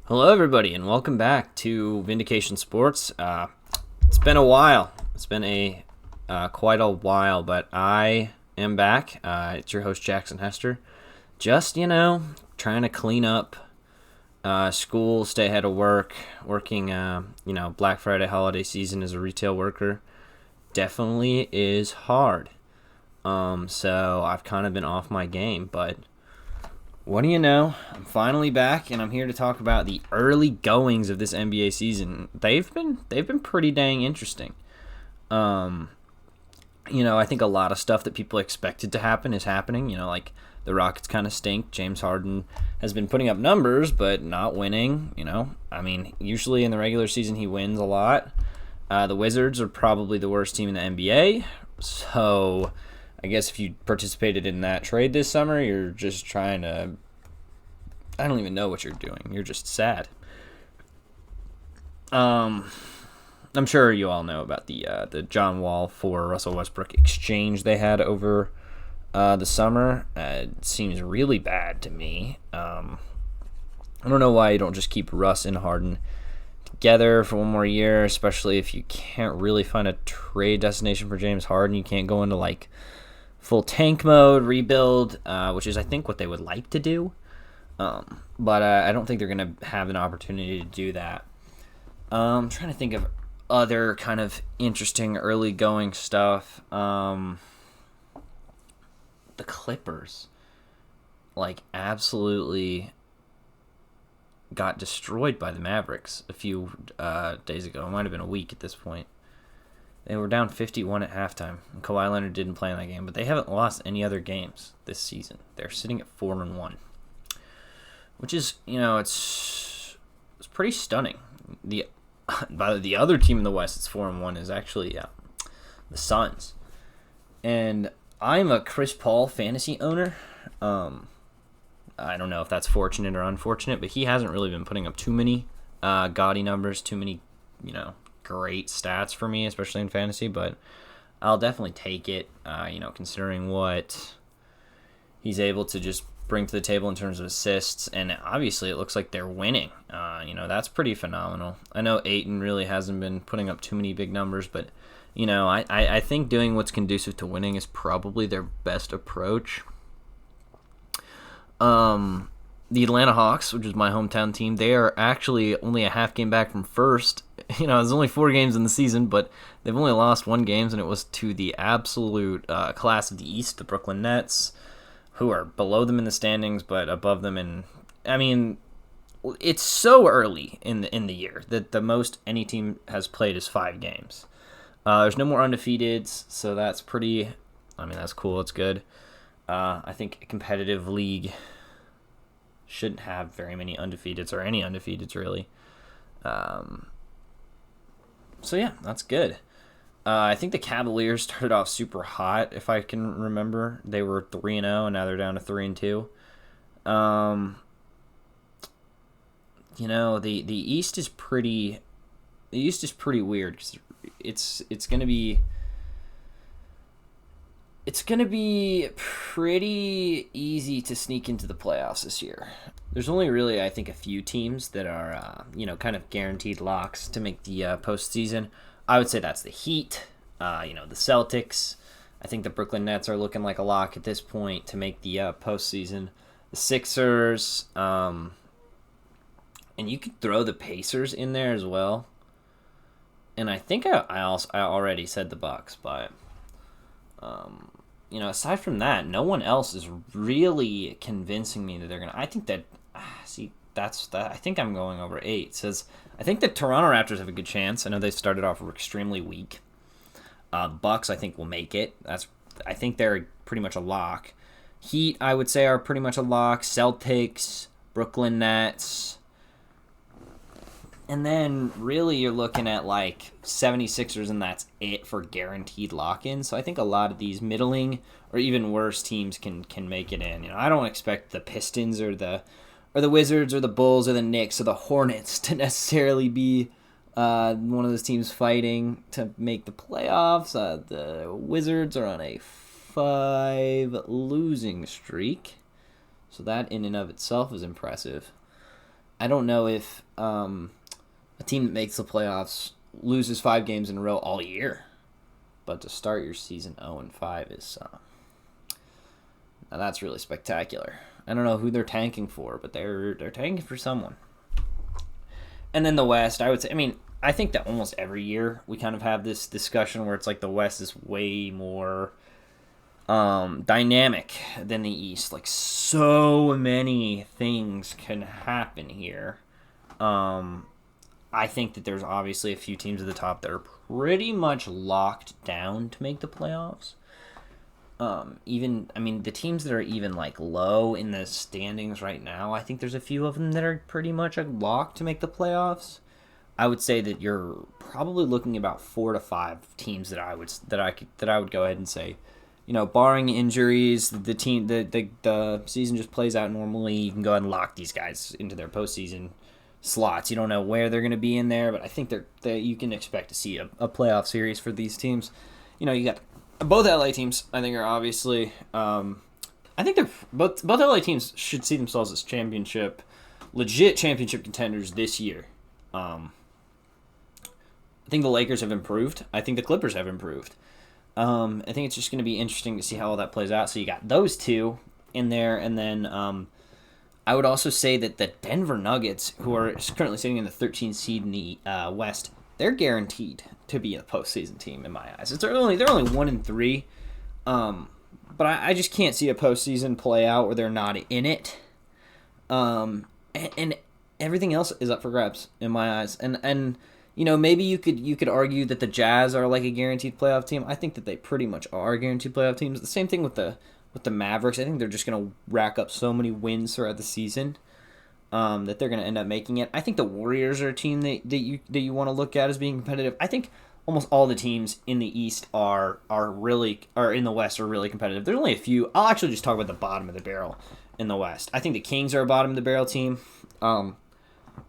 Hello, everybody, and welcome back to Vindication Sports. It's been a while. It's been quite a while, but I am back. It's your host, Jackson Hester. Just, trying to clean up school, stay ahead of work, working, Black Friday holiday season as a retail worker definitely is hard. So I've kind of been off my game, but what do you know? I'm finally back, and I'm here to talk about the early goings of this NBA season. They've been pretty dang interesting. I think a lot of stuff that people expected to happen is happening. Like the Rockets kind of stink. James Harden has been putting up numbers, but not winning. Usually in the regular season he wins a lot. The Wizards are probably the worst team in the NBA, so I guess if you participated in that trade this summer, you're just trying to... I don't even know what you're doing. You're just sad. I'm sure you all know about the John Wall for Russell Westbrook exchange they had over the summer. It seems really bad to me. I don't know why you don't just keep Russ and Harden together for one more year, especially if you can't really find a trade destination for James Harden. You can't go into full tank mode, rebuild, which is, I think, what they would like to do. But I don't think they're going to have an opportunity to do that. I'm trying to think of other kind of interesting early going stuff. The Clippers, absolutely got destroyed by the Mavericks a few days ago. It might have been a week at this point. They were down 51 at halftime, and Kawhi Leonard didn't play in that game, but they haven't lost any other games this season. They're sitting at 4-1, which is, it's pretty stunning. The other team in the West that's 4-1 is actually the Suns, and I'm a Chris Paul fantasy owner. I don't know if that's fortunate or unfortunate, but he hasn't really been putting up too many gaudy numbers, too many, great stats for me, especially in fantasy, but I'll definitely take it, considering what he's able to just bring to the table in terms of assists, and obviously it looks like they're winning. That's pretty phenomenal. I know Ayton really hasn't been putting up too many big numbers, but, I think doing what's conducive to winning is probably their best approach. The Atlanta Hawks, which is my hometown team, they are actually only a half game back from first. There's only 4 games in the season, but they've only lost 1 game, and it was to the absolute class of the East, the Brooklyn Nets, who are below them in the standings, but above them it's so early in the year that the most any team has played is 5 games. There's no more undefeateds, so that's pretty... that's cool. It's good. I think a competitive league shouldn't have very many undefeateds, or any undefeateds, really. So yeah, that's good. I think the Cavaliers started off super hot, if I can remember. They were 3-0, and now they're down to 3-2. The East is pretty... The East is pretty weird, because it's going to be... It's going to be pretty easy to sneak into the playoffs this year. There's only really, I think, a few teams that are, kind of guaranteed locks to make the postseason. I would say that's the Heat, the Celtics. I think the Brooklyn Nets are looking like a lock at this point to make the postseason. The Sixers, and you could throw the Pacers in there as well. And I think I already said the Bucks, but... aside from that, no one else is really convincing me that they're gonna. I think that, that's that. I think I'm going over 8. It says I think the Toronto Raptors have a good chance. I know they started off extremely weak. Bucks, I think, will make it. I think they're pretty much a lock. Heat, I would say, are pretty much a lock. Celtics, Brooklyn Nets. And then, really, you're looking at, 76ers, and that's it for guaranteed lock-in. So I think a lot of these middling or even worse teams can make it in. I don't expect the Pistons or the Wizards or the Bulls or the Knicks or the Hornets to necessarily be one of those teams fighting to make the playoffs. The Wizards are on a 5 losing streak. So that in and of itself is impressive. I don't know if a team that makes the playoffs loses 5 games in a row all year, but to start your season 0-5 is now that's really spectacular. I don't know who they're tanking for, but they're tanking for someone. And then the West, I would say, I think that almost every year we kind of have this discussion where it's like the West is way more dynamic than the East. Like, so many things can happen here. I think that there's obviously a few teams at the top that are pretty much locked down to make the playoffs. The teams that are even like low in the standings right now, I think there's a few of them that are pretty much locked to make the playoffs. I would say that you're probably looking about 4 to 5 teams that I would go ahead and say, barring injuries, the season just plays out normally. You can go ahead and lock these guys into their postseason slots. You don't know where they're going to be in there, but I think that you can expect to see a playoff series for these teams. You got both LA teams. I think are obviously. I think they're both LA teams should see themselves as legit championship contenders this year. I think the Lakers have improved. I think the Clippers have improved. I think it's just going to be interesting to see how all that plays out. So you got those two in there, and then I would also say that the Denver Nuggets, who are currently sitting in the 13th seed in the West, they're guaranteed to be a postseason team in my eyes. They're only 1-3, but I just can't see a postseason play out where they're not in it. And everything else is up for grabs in my eyes. And maybe you could argue that the Jazz are like a guaranteed playoff team. I think that they pretty much are guaranteed playoff teams. The same thing with the Mavericks. I think they're just going to rack up so many wins throughout the season that they're going to end up making it. I think the Warriors are a team that you want to look at as being competitive. I think almost all the teams in the East are in the West are really competitive. There's only a few. I'll actually just talk about the bottom of the barrel in the West. I think the Kings are a bottom of the barrel team. I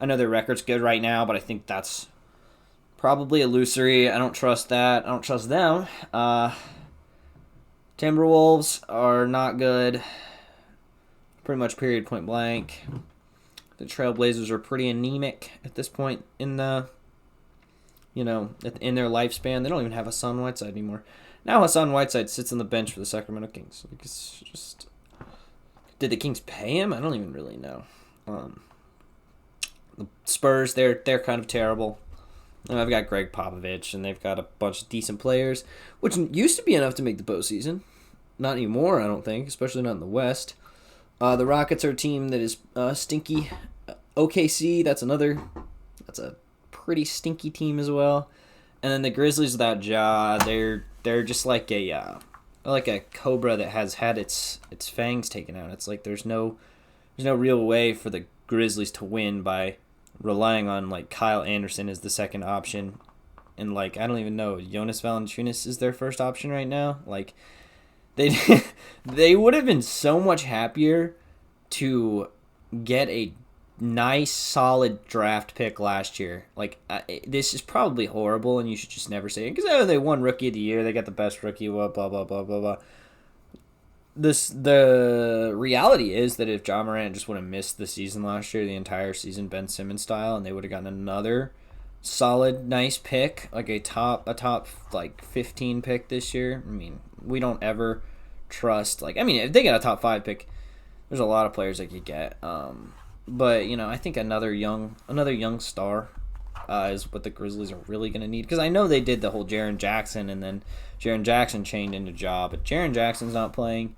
know their record's good right now, but I think that's probably illusory. I don't trust that. I don't trust them. Timberwolves are not good. Pretty much period, point blank. The Trailblazers are pretty anemic at this point in their lifespan. They don't even have Hassan Whiteside anymore. Now Hassan Whiteside sits on the bench for the Sacramento Kings. It's just, did the Kings pay him? I don't even really know. The Spurs, they're kind of terrible. And I've got Greg Popovich, and they've got a bunch of decent players, which used to be enough to make the postseason. Not anymore, I don't think, especially not in the West. The Rockets are a team that is stinky. OKC, that's a pretty stinky team as well. And then the Grizzlies without Ja, they're just like a cobra that has had its fangs taken out. It's like there's no real way for the Grizzlies to win by relying on like Kyle Anderson as the second option, and like I don't even know, Jonas Valanciunas is their first option right now. Like they would have been so much happier to get a nice solid draft pick last year. Like this is probably horrible, and you should just never say it because they won Rookie of the Year, they got the best rookie, blah blah blah blah blah blah. The reality is that if Ja Morant just would have missed the season last year, the entire season, Ben Simmons style, and they would have gotten another solid, nice pick, like a top like 15 pick this year. I mean, we don't ever trust. If they get a top 5 pick, there's a lot of players they could get. But I think another young star is what the Grizzlies are really going to need, because I know they did the whole Jaren Jackson, and then Jaren Jackson chained into Ja, but Jaren Jackson's not playing,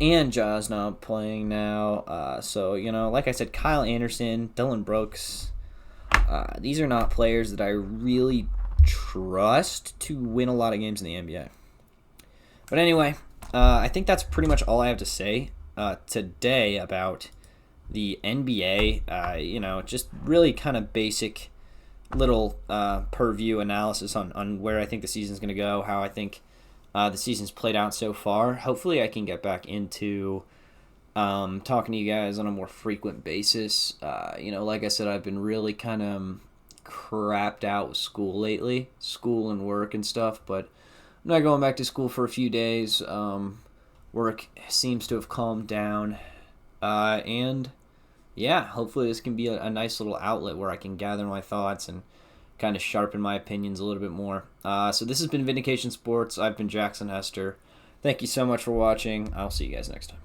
and Ja's not playing now. So, like I said, Kyle Anderson, Dylan Brooks, these are not players that I really trust to win a lot of games in the NBA. But anyway, I think that's pretty much all I have to say today about the NBA. Just really kind of basic little purview analysis on where I think the season's going to go, how I think the season's played out so far. Hopefully I can get back into talking to you guys on a more frequent basis. Like I said, I've been really kind of crapped out with school lately, school and work and stuff, but I'm not going back to school for a few days. Work seems to have calmed down, and yeah, hopefully this can be a nice little outlet where I can gather my thoughts and kind of sharpen my opinions a little bit more. So this has been Vindication Sports. I've been Jackson Hester. Thank you so much for watching. I'll see you guys next time.